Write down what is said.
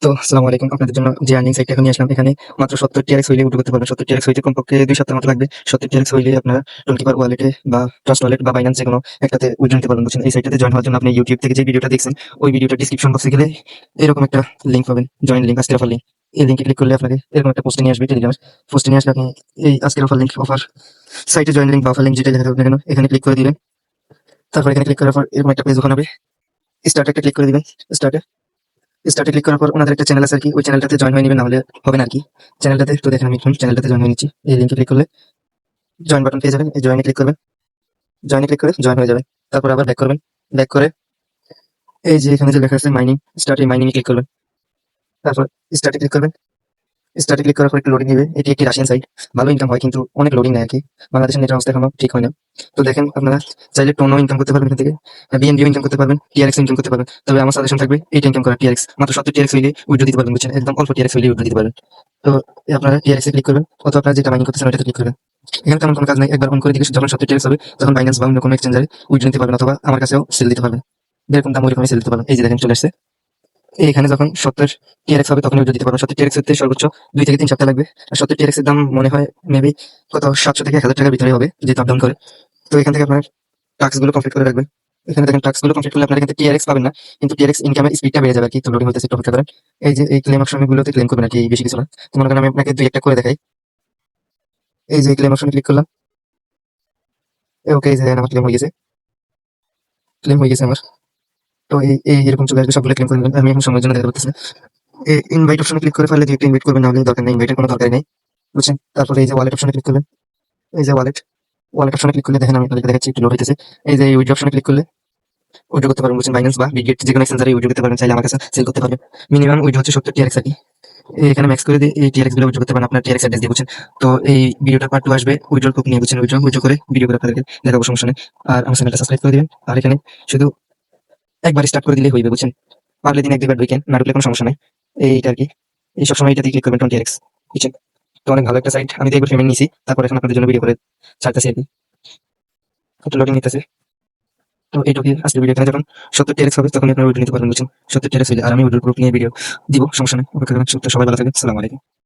তো আসসালামু আলাইকুম। আপনাদের জন্য যে আর্নিং সাইটটা এখন নিয়ে আসলাম, এখানে মাত্র 70 টিআরএক্স হইলে উইথড্র করতে পারবেন। 70 টিআরএক্স হইতে কমপক্ষে 2 সপ্তাহের মতো লাগবে। 70 টিআরএক্স হইলে আপনারা টোনকিপার ওয়ালেটে বা ট্রাস্ট ওয়ালেট বা বাইন্যান্স যেকোনো একটাতে উইথড্র নিতে পারবেন। বুঝছেন? এই সাইটটাতে জয়েন হওয়ার জন্য আপনি ইউটিউব থেকে যে ভিডিওটা দেখছেন, ওই ভিডিওটা ডেসক্রিপশন বক্সে গেলে এরকম একটা লিংক পাবেন, জয়েন লিংক, আজকের অফার লিংক। এই লিংকে ক্লিক করলে আপনাকে এরকম একটা পোস্টে নিয়ে আসবে, টেলিগ্রামে পোস্টে নিয়ে আসলে আপনি এই আজকের অফার লিংক, অফার সাইটে জয়েন লিংক বা অফার লিংক যেটা লেখা থাকুক না কেন, এখানে ক্লিক করে দিবেন। তারপর এখানে ক্লিক করার পর এরকম একটা পেজ ওপেন হবে। স্টার্টে একটা ক্লিক করে দিবেন। স্টার্টে স্টার্টে ক্লিক করার পর ওনাদের একটা চ্যানেল আছে আর কি, ওই চ্যানেলটাতে জয়েন হয়ে নেবেন, না হলে হবে না আর কি। চ্যানেলটাতে তো দেখেন, আমি এখন চ্যানেলটাতে জয়েন হয়ে নিচ্ছি। এই লিঙ্কে ক্লিক করলে জয়েন বাটন পেয়ে যাবেন। এই জয়েনে ক্লিক করবেন, জয়েনে ক্লিক করে জয়েন হয়ে যাবেন। তারপর আবার ব্যাক করবেন, ব্যাক করে এই যে এখানে যে লেখা আছে মাইনিং স্টার্ট, এই মাইনিং ক্লিক করবেন। তারপর স্টার্টে ক্লিক করবেন। স্টার্টে ক্লিক করার পর একটু লোডিং নেবে। এটি একটি রাশিয়ান সাইট, ভালো ইনকাম হয় কিন্তু অনেক লোডিং নেয় আর কি। বাংলাদেশের নেটের অবস্থা এখনো ঠিক হয় না। তো দেখেন, আপনারা চাইলে টোনও ইনকাম করতে পারবেন এখান থেকে, বিএনবিও ইনকাম করতে পারবেন, টিআরএক্স ইনকাম করতে পারবেন। তবে আমার সাজেশন থাকবে এইটা ইনকাম করা, টিআরএক্স। মাত্র 70 টিআরএক্স হইলে উইথড্র দিতে পারবেন। বুঝছেন? একদম অল্প টিআরএক্স হইলে উইথড্র দিতে পারবেন। তো আপনারা টিআরএক্স এ ক্লিক করবেন, অথবা আপনারা যেটা মাইনিং করতেছেন ওইটাতে ক্লিক করবেন। এখানে তেমন কোনো কাজ নাই, একবার অন করে দিলে যখন 70 টিআরএক্স হবে তখন বাইন্যান্স বা অন্য কোনো এক্সচেঞ্জারে উইথড্র নিতে পারবেন, অথবা আমার কাছেও সেল দিতে পারবেন। যেরকম দাম ওইরকমই সেল দিতে পারবেন। এই যে দেখেন চলে আসছে। এখানে যখন 70 টিআরএক্স হবে তখন উইথড্র দিতে পারবেন। 70 টিআরএক্স হতে সর্বোচ্চ 2 থেকে 3 সপ্তাহ লাগবে। আর 70 টিআরএক্স এর দাম মনে হয় মেবি কত 700 থেকে 1000 টাকার ভিতরে হবে, যেহেতু আপ ডাউন করে। তো এখান থেকে আপনার টাস্ক গুলো কমপ্লিট করে রাখবেন। এখানে দেখেন টাস্ক গুলো কমপ্লিট করলে আপনারা কিন্তু টিআরএক্স পাবেন না, কিন্তু টিআরএক্স ইনকামের স্পিডটা বেড়ে যাবে আর কি। তো লোডিং হতেছে, একটু অপেক্ষা করেন। এই যে এই ক্লেম অপশন গুলোতে ক্লেম করবেন আর কি, বেশি কিছু না। তো মনে করেন আমি আপনাকে 2 একটা করে দেখাই। এই যে ক্লেম অপশনে ক্লিক করলাম। ওকে, এই যে দেখেন আমার ক্লেম হয়ে গেছে, ক্লেম হয়ে গেছে আমার। তো এই এই এরকম চলে আসবে, সবগুলো ক্লেম করে নেবেন। আমি এখন সময়ের জন্য দেখা করতেছি না। এই ইনভাইট অপশনে ক্লিক করে ফেললে 2 একটা ইনভাইট করবেন, না হলে দরকার নেই, ইনভাইটের কোনো দরকার নেই। বুঝছেন? তারপরে এই যে ওয়ালেট অপশনে ক্লিক করবেন। এই যে ওয়ালেট, ওয়ালেট অপশনে ক্লিক করলে দেখেন আমি আপনাদেরকে দেখাচ্ছি, একটু লোড হইতেছে। এই যে এই উইথড্র অপশনে ক্লিক করলে উইথড্র করতে পারবেন। বুঝছেন? বাইন্যান্স বা বিটগেট যেকোনো এক্সচেঞ্জারে উইথড্র করতে পারবেন, চাইলে আমার কাছে সেল করতে পারবেন। মিনিমাম উইথড্র হচ্ছে 70 টিআরএক্স আর কি। এখানে ম্যাক্স করে দিয়ে এই টিআরএক্স গুলো উইথড্র করতে পারেন আপনার টিআরএক্স অ্যাড্রেস দিয়ে। বুঝছেন? তো এই ভিডিওটা পার্ট 2 আসবে উইথড্র প্রুফ নিয়ে। বুঝছেন? উইথড্র করে ভিডিও করে আপনাদেরকে দেখাবো, সমস্যা নেই। আর আমার চ্যানেলটা সাবস্ক্রাইব করে দিবেন। আর এখানে শুধু একবার স্টার্ট করে দিলেই হইবে। বুঝছেন? পারলে দিন 1-2 বার ঢুকেন, না ঢুকলে কোনো সমস্যা নাই। এইটা আর কি। এই সবসময় এটাতে ক্লিক করবেন, 20x। বুঝছেন? তো অনেক ভালো একটা সাইট। আমি তো একবার পেমেন্ট নিছি, তারপর এখন আপনাদের জন্য ভিডিও করে ছাড়তেছি আর কি। একটু লোডিং নিতেছে। তো এইটুকু আজকের ভিডিও। এখানে যখন 70 টিআরএক্স হবে তখন আপনারা উইথড্র নিতে পারবেন। বুঝছেন? 70 টিআরএক্স হইলে। আর আমি উইথড্র গ্রুপ নিয়ে ভিডিও দিব, সমস্যা নেই। অপেক্ষা করেন। সবাই ভালো থাকবেন। আসসালামু আলাইকুম।